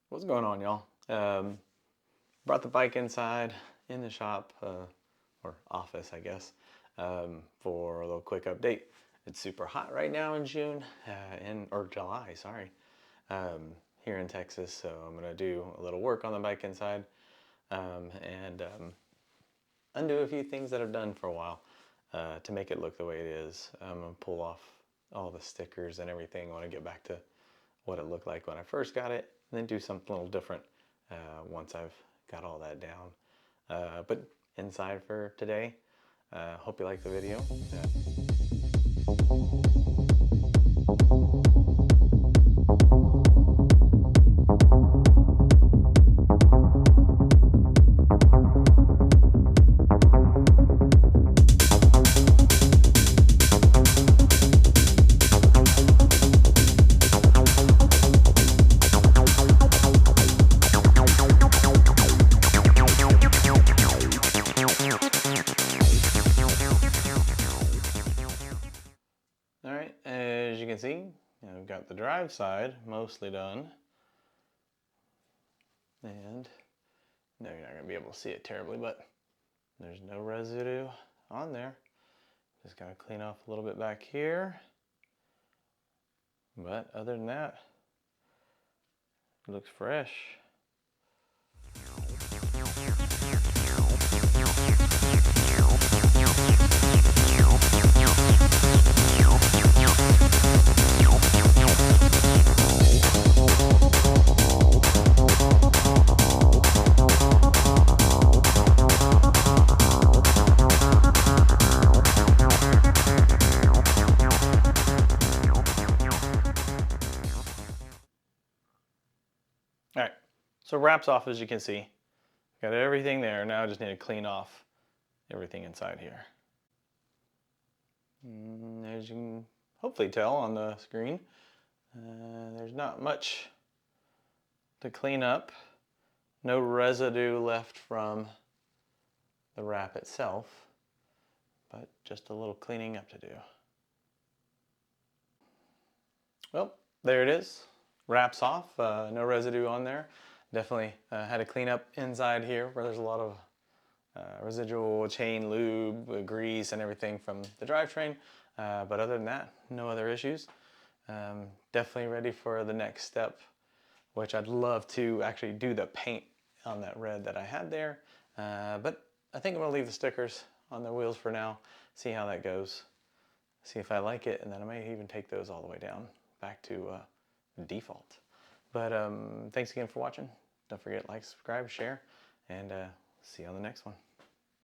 What's going on, y'all? Brought the bike inside in the shop, or office, I guess, for a little quick update. It's super hot right now in June, or July, sorry, here in Texas. So I'm gonna do a little work on the bike inside, and undo a few things that I've done for a while to make it look the way it is. I'm gonna pull off all the stickers and everything. I want to get back to what it looked like when I first got it, and then do something a little different once I've got all that down. But inside for today, hope you like the video. Alright, as you can see, I've got the drive side mostly done. And no, you're not going to be able to see it terribly, but there's no residue on there. Just got to clean off a little bit back here. But other than that, it looks fresh. Alright, so wraps off as you can see. Got everything there, now I just need to clean off everything inside here. As you can hopefully tell on the screen, there's not much to clean up. No residue left from the wrap itself, but just a little cleaning up to do. Well, there it is. Wraps off, no residue on there. Definitely had to clean up inside here where there's a lot of residual chain lube, grease, and everything from the drivetrain. But other than that, no other issues. Definitely ready for the next step, which I'd love to actually do the paint on that red that I had there. But I think I'm gonna leave the stickers on the wheels for now, see how that goes, see if I like it, and then I may even take those all the way down back to default. But thanks again for watching. Don't forget, like, subscribe, share, and see you on the next one.